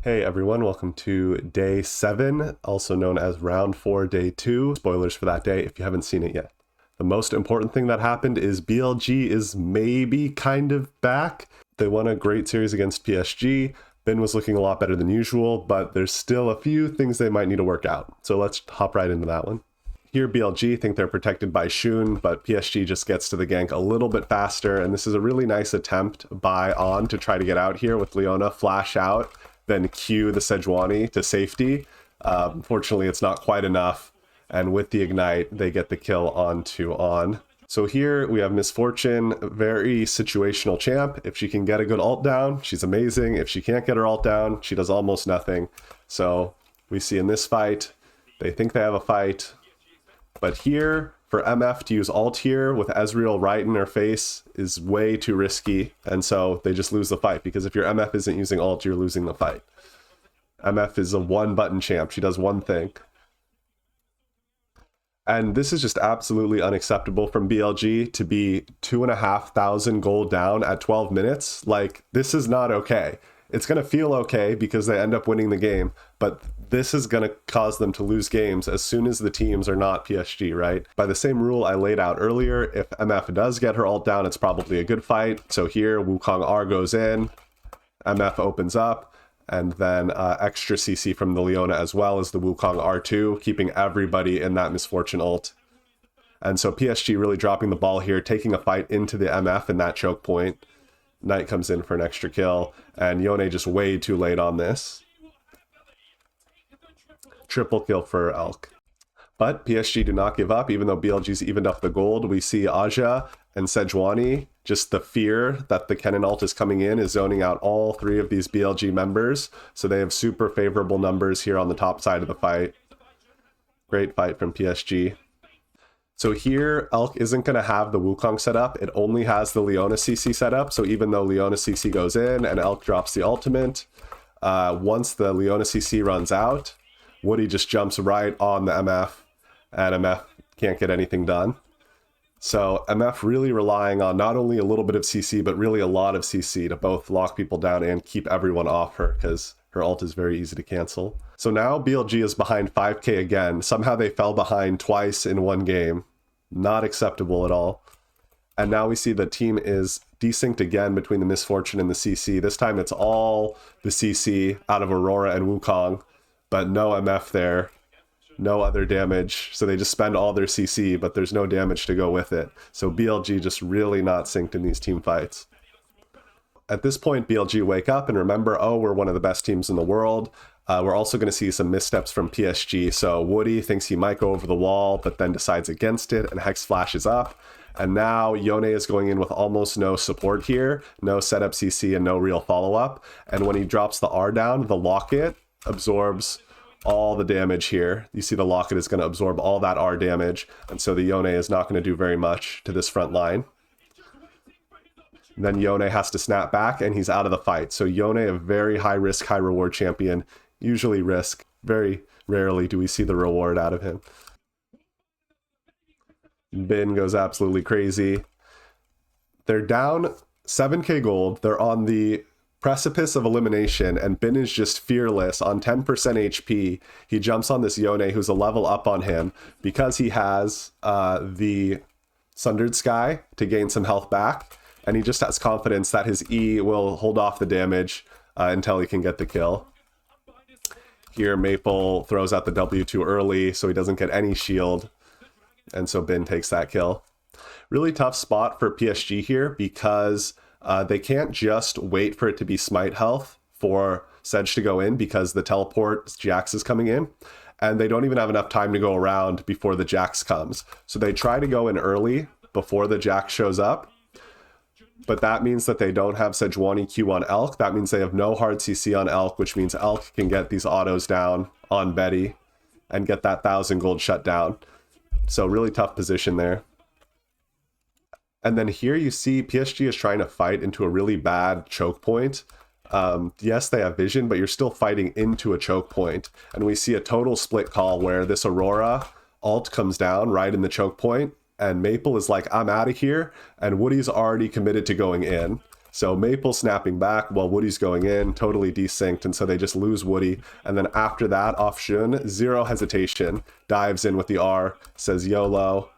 Hey everyone, welcome to day 7, also known as round 4, day 2. Spoilers for that day if you haven't seen it yet. The most important thing that happened is BLG is maybe kind of back. They won a great series against PSG. Ben was looking a lot better than usual, but there's still a few things they might need to work out. So let's hop right into that one. Here BLG think they're protected by Shun, but PSG just gets to the gank a little bit faster, and this is a really nice attempt by On to try to get out here with Leona flash out, then cue the Sejuani to safety. Unfortunately, it's not quite enough, and with the Ignite, they get the kill onto On. So here we have Miss Fortune, very situational champ. If she can get a good ult down, she's amazing. If she can't get her ult down, she does almost nothing. So we see in this fight, they think they have a fight. But here, for MF to use ult here with Ezreal right in her face is way too risky. And so they just lose the fight, because if your MF isn't using ult, you're losing the fight. MF is a one-button champ. She does one thing. And this is just absolutely unacceptable from BLG to be 2,500 gold down at 12 minutes. Like, this is not okay. It's going to feel okay because they end up winning the game, but this is going to cause them to lose games as soon as the teams are not PSG, right? By the same rule I laid out earlier, if MF does get her ult down, it's probably a good fight. So here, Wukong R goes in, MF opens up, and then extra CC from the Leona as well as the Wukong R2, keeping everybody in that Misfortune ult. And so PSG really dropping the ball here, taking a fight into the MF in that choke point. Knight comes in for an extra kill, and Yone just way too late on this. Triple kill for Elk. But PSG do not give up, even though BLG's evened up the gold. We see Aja and Sejuani, just the fear that the Kennen ult is coming in is zoning out all 3 of these BLG members. So they have super favorable numbers here on the top side of the fight. Great fight from PSG. So here, Elk isn't going to have the Wukong set up. It only has the Leona CC set up. So even though Leona CC goes in and Elk drops the ultimate, once the Leona CC runs out, Woody just jumps right on the MF, and MF can't get anything done. So MF really relying on not only a little bit of CC, but really a lot of CC to both lock people down and keep everyone off her, because her ult is very easy to cancel. So now BLG is behind 5k again. Somehow they fell behind twice in one game. Not acceptable at all. And now we see the team is desynced again between the Misfortune and the CC. This time it's all the CC out of Aurora and Wukong, but no MF there. No other damage. So they just spend all their CC, but there's no damage to go with it. So BLG just really not synced in these team fights. At this point, BLG wake up and remember, oh, we're one of the best teams in the world. We're also going to see some missteps from PSG. So Woody thinks he might go over the wall, but then decides against it, and Hex flashes up. And now Yone is going in with almost no support here, no setup CC and no real follow-up. And when he drops the R down, the Locket absorbs all the damage here. You see the Locket is going to absorb all that R damage, and so the Yone is not going to do very much to this front line. Then Yone has to snap back, and he's out of the fight. So Yone, a very high-risk, high-reward champion. Usually risk. Very rarely do we see the reward out of him. Bin goes absolutely crazy. They're down 7k gold. They're on the precipice of elimination, and Bin is just fearless on 10% HP. He jumps on this Yone, who's a level up on him, because he has the Sundered Sky to gain some health back, and he just has confidence that his E will hold off the damage until he can get the kill. Here, Maple throws out the W too early, so he doesn't get any shield, and so Bin takes that kill. Really tough spot for PSG here, because they can't just wait for it to be smite health for Sedge to go in, because the teleport Jax is coming in, and they don't even have enough time to go around before the Jax comes. So they try to go in early before the Jax shows up, but that means that they don't have Sejuani Q on Elk. That means they have no hard CC on Elk, which means Elk can get these autos down on Betty and get that 1,000 gold shut down. So really tough position there. And then here you see PSG is trying to fight into a really bad choke point. Yes, they have vision, but you're still fighting into a choke point. And we see a total split call where this Aurora ult comes down right in the choke point, and Maple is like, I'm out of here, and Woody's already committed to going in. So Maple snapping back while Woody's going in, totally desynced, and so they just lose Woody. And then after that, off Xun, zero hesitation, dives in with the R, says YOLO,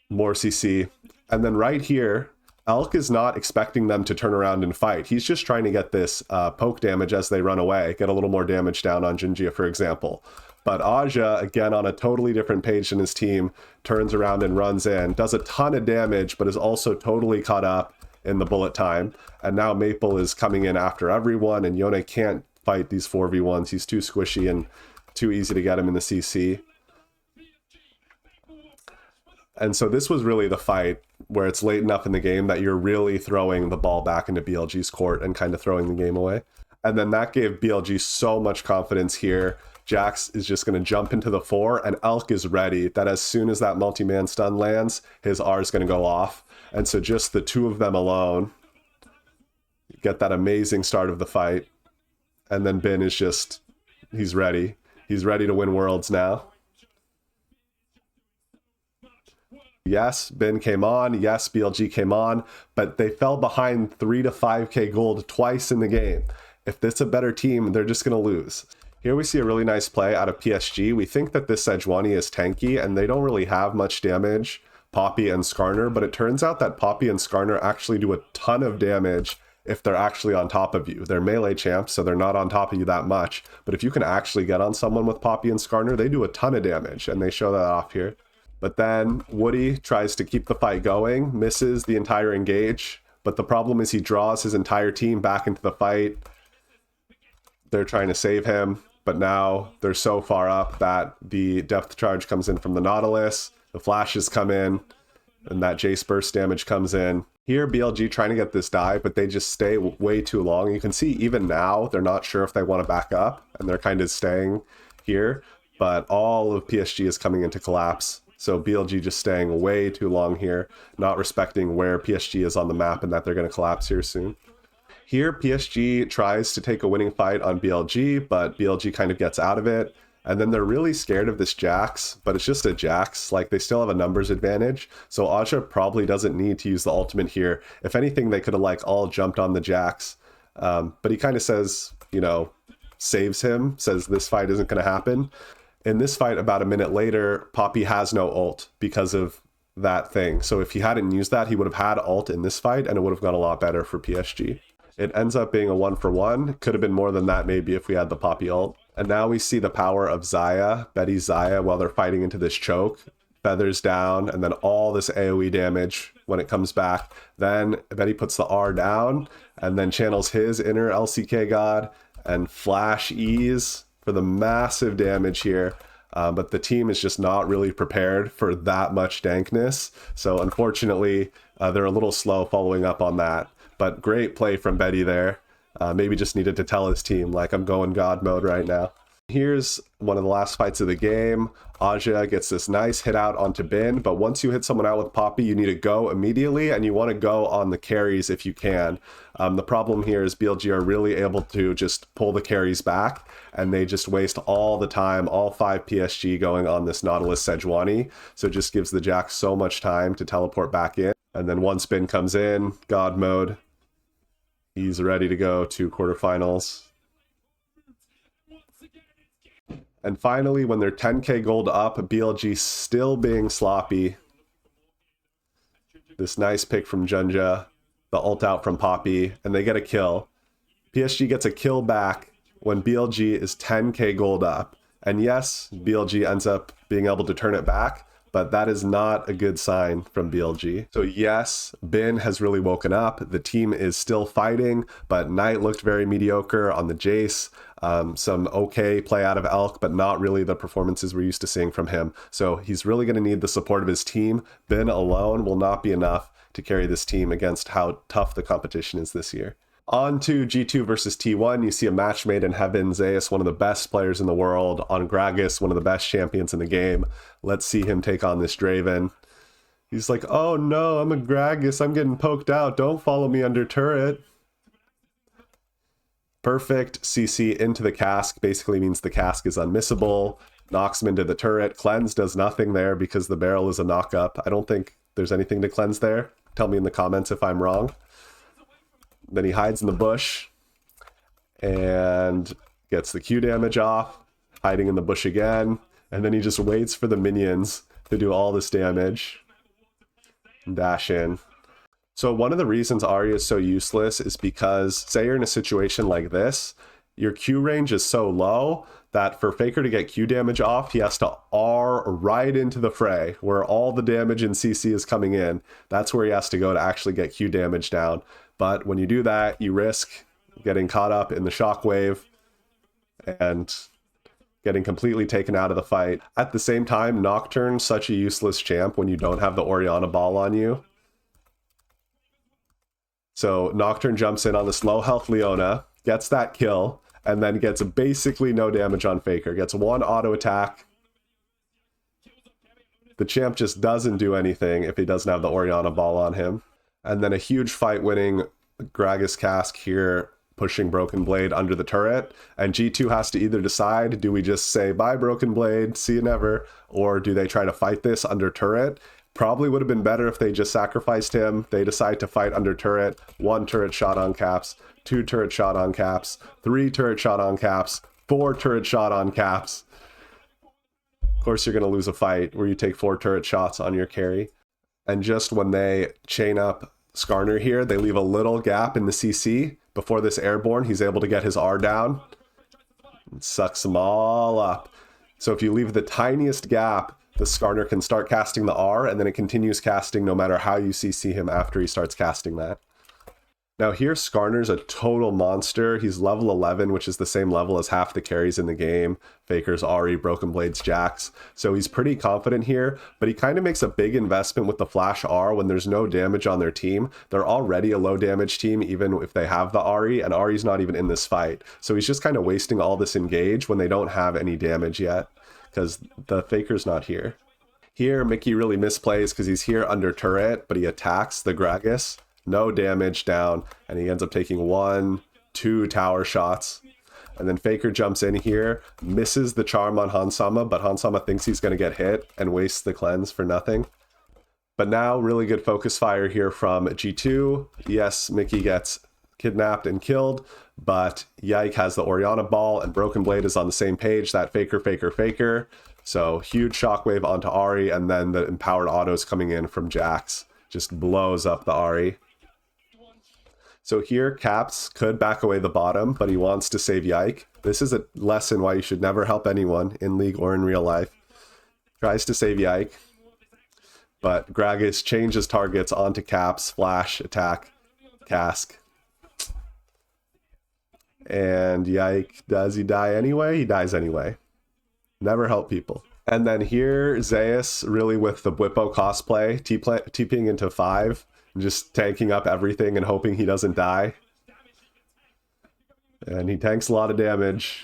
more CC. And then right here, Elk is not expecting them to turn around and fight. He's just trying to get this poke damage as they run away, get a little more damage down on Jinjia, for example. But Aja, again, on a totally different page than his team, turns around and runs in, does a ton of damage, but is also totally caught up in the bullet time. And now Maple is coming in after everyone, and Yone can't fight these 4v1s. He's too squishy and too easy to get him in the CC. And so this was really the fight where it's late enough in the game that you're really throwing the ball back into BLG's court and kind of throwing the game away. And then that gave BLG so much confidence here. Jax is just going to jump into the 4, and Elk is ready that as soon as that multi-man stun lands, his R is going to go off. And so just the two of them alone get that amazing start of the fight. And then Bin is just, he's ready. He's ready to win Worlds now. Yes, Bin came on. Yes, BLG came on. But they fell behind 3 to 5k gold twice in the game. If this is a better team, they're just going to lose. Here we see a really nice play out of PSG. We think that this Sejuani is tanky, and they don't really have much damage, Poppy and Skarner, but it turns out that Poppy and Skarner actually do a ton of damage if they're actually on top of you. They're melee champs, so they're not on top of you that much. But if you can actually get on someone with Poppy and Skarner, they do a ton of damage, and they show that off here. But then Woody tries to keep the fight going, misses the entire engage, but the problem is he draws his entire team back into the fight. They're trying to save him, but now they're so far up that the depth charge comes in from the Nautilus, the flashes come in, and that Jace burst damage comes in. Here, BLG trying to get this dive, but they just stay way too long. You can see even now, they're not sure if they want to back up, and they're kind of staying here, but all of PSG is coming into collapse. So BLG just staying way too long here, not respecting where PSG is on the map and that they're going to collapse here soon. Here, PSG tries to take a winning fight on BLG, but BLG kind of gets out of it. And then they're really scared of this Jax, but it's just a Jax. Like, they still have a numbers advantage. So Aja probably doesn't need to use the ultimate here. If anything, they could have, like, all jumped on the Jax. But he kind of says, you know, saves him, says this fight isn't going to happen. In this fight, about a minute later, Poppy has no ult because of that thing. So if he hadn't used that, he would have had ult in this fight, and it would have gone a lot better for PSG. It ends up being a 1-for-1. Could have been more than that maybe if we had the Poppy ult. And now we see the power of Xayah, Betty Xayah, while they're fighting into this choke. Feathers down, and then all this AoE damage when it comes back. Then Betty puts the R down, and then channels his inner LCK god, and flash E's for the massive damage here. But the team is just not really prepared for that much dankness. So unfortunately, they're a little slow following up on that. But great play from Betty there. Maybe just needed to tell his team, like, I'm going God mode right now. Here's one of the last fights of the game. Aja gets this nice hit out onto Bin, but once you hit someone out with Poppy, you need to go immediately, and you want to go on the carries if you can. The problem here is BLG are really able to just pull the carries back, and they just waste all the time, all 5 PSG going on this Nautilus Sejuani, so it just gives the Jax so much time to teleport back in. And then once Bin comes in, God mode, he's ready to go to quarterfinals. And finally, when they're 10k gold up, BLG still being sloppy. This nice pick from Junja, the ult out from Poppy, and they get a kill. PSG gets a kill back when BLG is 10k gold up. And yes, BLG ends up being able to turn it back, but that is not a good sign from BLG. So yes, Bin has really woken up. The team is still fighting, but Knight looked very mediocre on the Jace. Some okay play out of Elk, but not really the performances we're used to seeing from him. So he's really going to need the support of his team. Bin alone will not be enough to carry this team against how tough the competition is this year. On to G2 versus T1, you see a match made in heaven. Zeus, one of the best players in the world, on Gragas, one of the best champions in the game. Let's see him take on this Draven. He's like, oh no, I'm a Gragas, I'm getting poked out, don't follow me under turret. Perfect CC into the cask basically means the cask is unmissable. Knocks him into the turret. Cleanse does nothing there because the barrel is a knock up. I don't think there's anything to cleanse there. Tell me in the comments if I'm wrong. Then he hides in the bush and gets the Q damage off, hiding in the bush again, and then he just waits for the minions to do all this damage. Dash in. So one of the reasons Ahri is so useless is because, say you're in a situation like this, your Q range is so low that for Faker to get Q damage off, he has to R right into the fray, where all the damage in CC is coming in. That's where he has to go to actually get Q damage down. But when you do that, you risk getting caught up in the shockwave and getting completely taken out of the fight. At the same time, Nocturne's such a useless champ when you don't have the Orianna ball on you. So Nocturne jumps in on this low health Leona, gets that kill, and then gets basically no damage on Faker. Gets one auto attack. The champ just doesn't do anything if he doesn't have the Orianna ball on him. And then a huge fight winning Gragas Cask here, pushing Broken Blade under the turret, and G2 has to either decide, do we just say bye Broken Blade, see you never, or do they try to fight this under turret? Probably would have been better if they just sacrificed him. They decide to fight under turret, 1 turret shot on caps, 2 turret shot on caps, 3 turret shot on caps, 4 turret shot on caps. Of course you're going to lose a fight where you take 4 turret shots on your carry. And just when they chain up Skarner here, they leave a little gap in the CC. Before this airborne, he's able to get his R down. And sucks them all up. So if you leave the tiniest gap, the Skarner can start casting the R, and then it continues casting no matter how you CC him after he starts casting that. Now here, Skarner's a total monster. He's level 11, which is the same level as half the carries in the game. Faker's Ahri, Broken Blade's Jax. So he's pretty confident here, but he kind of makes a big investment with the Flash R when there's no damage on their team. They're already a low damage team, even if they have the Ahri, and Ahri's not even in this fight. So he's just kind of wasting all this engage when they don't have any damage yet, because the Faker's not here. Here, Mickey really misplays because he's here under turret, but he attacks the Gragas. No damage down, and he ends up taking 1, 2 tower shots. And then Faker jumps in here, misses the charm on Hansama, but Hansama thinks he's going to get hit and wastes the cleanse for nothing. But now, really good focus fire here from G2. Yes, Mickey gets kidnapped and killed, but Yike has the Orianna ball, and Broken Blade is on the same page, that Faker. So huge shockwave onto Ahri, and then the empowered autos coming in from Jax just blows up the Ahri. So here, Caps could back away the bottom, but he wants to save Yike. This is a lesson why you should never help anyone in League or in real life. Tries to save Yike, but Gragas changes targets onto Caps, flash, attack, Cask. And Yike, does he die anyway? He dies anyway. Never help people. And then here, Zeus really with the Bwipo cosplay, TPing into 5. Just tanking up everything and hoping he doesn't die. And he tanks a lot of damage.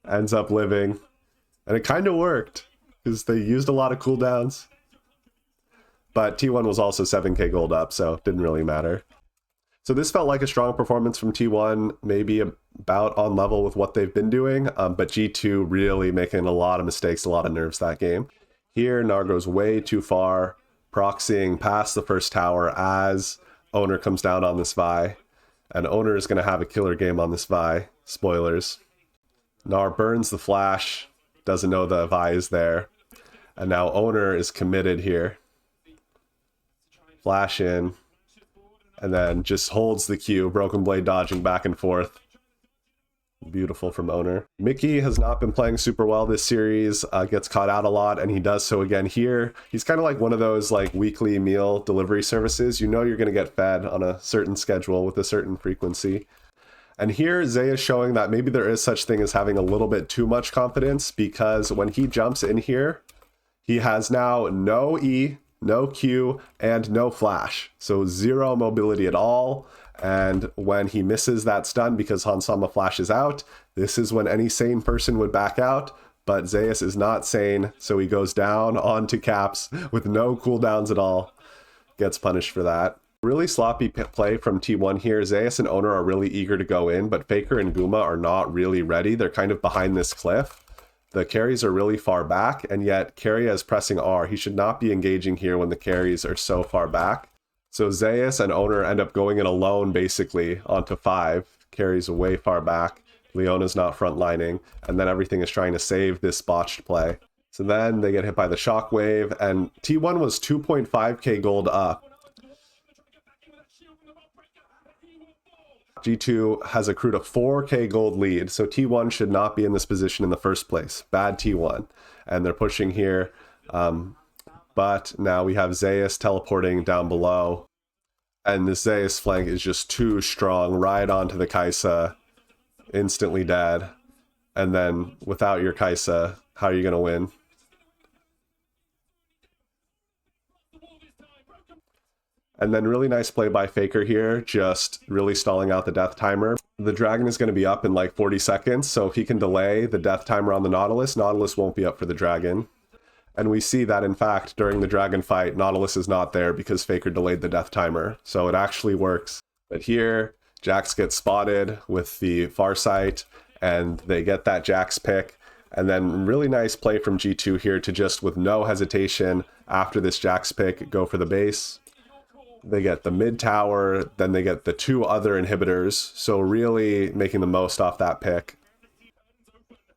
Ends up living. And it kind of worked, because they used a lot of cooldowns. But T1 was also 7k gold up, so it didn't really matter. So this felt like a strong performance from T1, maybe about on level with what they've been doing, but G2 really making a lot of mistakes, a lot of nerves that game. Here, Gnar goes way too far, proxying past the first tower as Owner comes down on this Vi. And Owner is going to have a killer game on this Vi. Spoilers. Gnar burns the flash, doesn't know the Vi is there. And now Owner is committed here. Flash in. And then just holds the Q, Broken Blade dodging back and forth. Beautiful from Owner. Mickey has not been playing super well this series, gets caught out a lot, and he does so again here. He's kind of like one of those like weekly meal delivery services. You know you're going to get fed on a certain schedule with a certain frequency. And here, Zay is showing that maybe there is such thing as having a little bit too much confidence, because when he jumps in here, he has now no E, no Q, and no flash. So 0 mobility at all. And when he misses that stun because Hansama flashes out, this is when any sane person would back out. But Zeus is not sane, so he goes down onto Caps with no cooldowns at all. Gets punished for that. Really sloppy play from T1 here. Zeus and Owner are really eager to go in, but Faker and Guma are not really ready. They're kind of behind this cliff. The carries are really far back, and yet Keria is pressing R. He should not be engaging here when the carries are so far back. So Zeus and Owner end up going it alone, basically, onto 5. Carries way far back. Leona's not frontlining, and then everything is trying to save this botched play. So then they get hit by the shockwave, and T1 was 2.5k gold up. G2 has accrued a 4k gold lead, so T1 should not be in this position in the first place. Bad T1. And they're pushing here, but now we have Zeus teleporting down below, and the Zeus flank is just too strong. Right onto the Kai'Sa, instantly dead. And then without your Kai'Sa, how are you going to win? And then really nice play by Faker here, just really stalling out the death timer. The dragon is going to be up in like 40 seconds, so if he can delay the death timer on the Nautilus, Nautilus won't be up for the dragon. And we see that, in fact, during the dragon fight, Nautilus is not there because Faker delayed the death timer. So it actually works. But here, Jax gets spotted with the Farsight, and they get that Jax pick. And then really nice play from G2 here to just, with no hesitation, after this Jax pick, go for the base. They get the mid tower, then they get the 2 other inhibitors, so really making the most off that pick.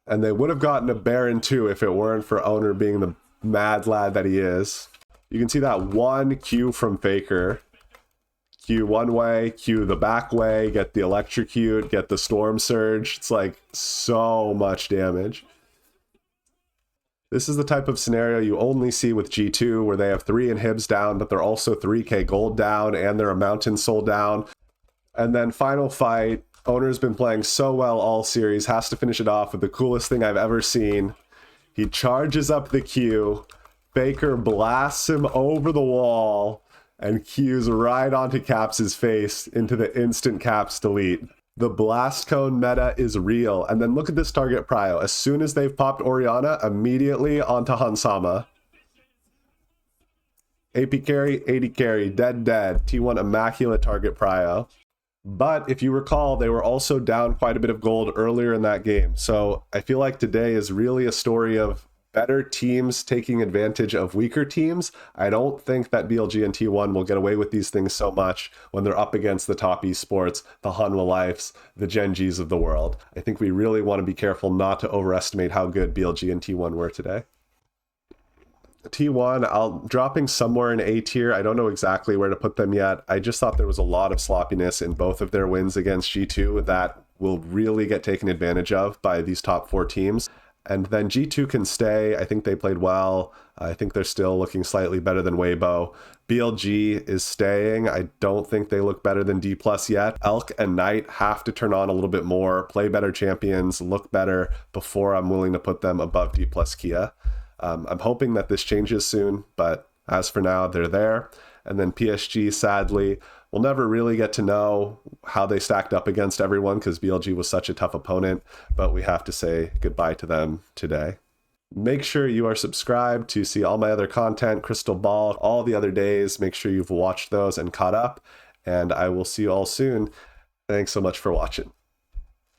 And they would have gotten a Baron too if it weren't for Owner being the mad lad that he is. You can see that one Q from Faker. Q one way, Q the back way, get the electrocute, get the storm surge. It's like so much damage. This is the type of scenario you only see with G2, where they have 3 inhibs down, but they're also 3k gold down, and they're a mountain soul down. And then final fight, Owner's been playing so well all series, has to finish it off with the coolest thing I've ever seen. He charges up the Q, Faker blasts him over the wall, and Q's right onto Caps' face into the instant Caps delete. The blast cone meta is real. And then look at this target prio. As soon as they've popped Orianna, immediately onto Hansama. AP carry, AD carry, dead. T1 immaculate target prio. But if you recall, they were also down quite a bit of gold earlier in that game. So I feel like today is really a story of better teams taking advantage of weaker teams. I don't think that BLG and T1 will get away with these things so much when they're up against the top esports, the Hanwha Lifes, the Gen Gs of the world. I think we really want to be careful not to overestimate how good BLG and T1 were today. T1, I'll dropping somewhere in A tier. I don't know exactly where to put them yet. I just thought there was a lot of sloppiness in both of their wins against G2 that will really get taken advantage of by these top 4 teams. And then G2 can stay. I think they played well. I think they're still looking slightly better than Weibo. BLG is staying. I don't think they look better than D+ yet. Elk and Knight have to turn on a little bit more, play better champions, look better before I'm willing to put them above D+ Kia. I'm hoping that this changes soon, but as for now, they're there. And then PSG, sadly, we'll never really get to know how they stacked up against everyone because BLG was such a tough opponent, but we have to say goodbye to them today. Make sure you are subscribed to see all my other content, Crystal Ball, all the other days. Make sure you've watched those and caught up, and I will see you all soon. Thanks so much for watching.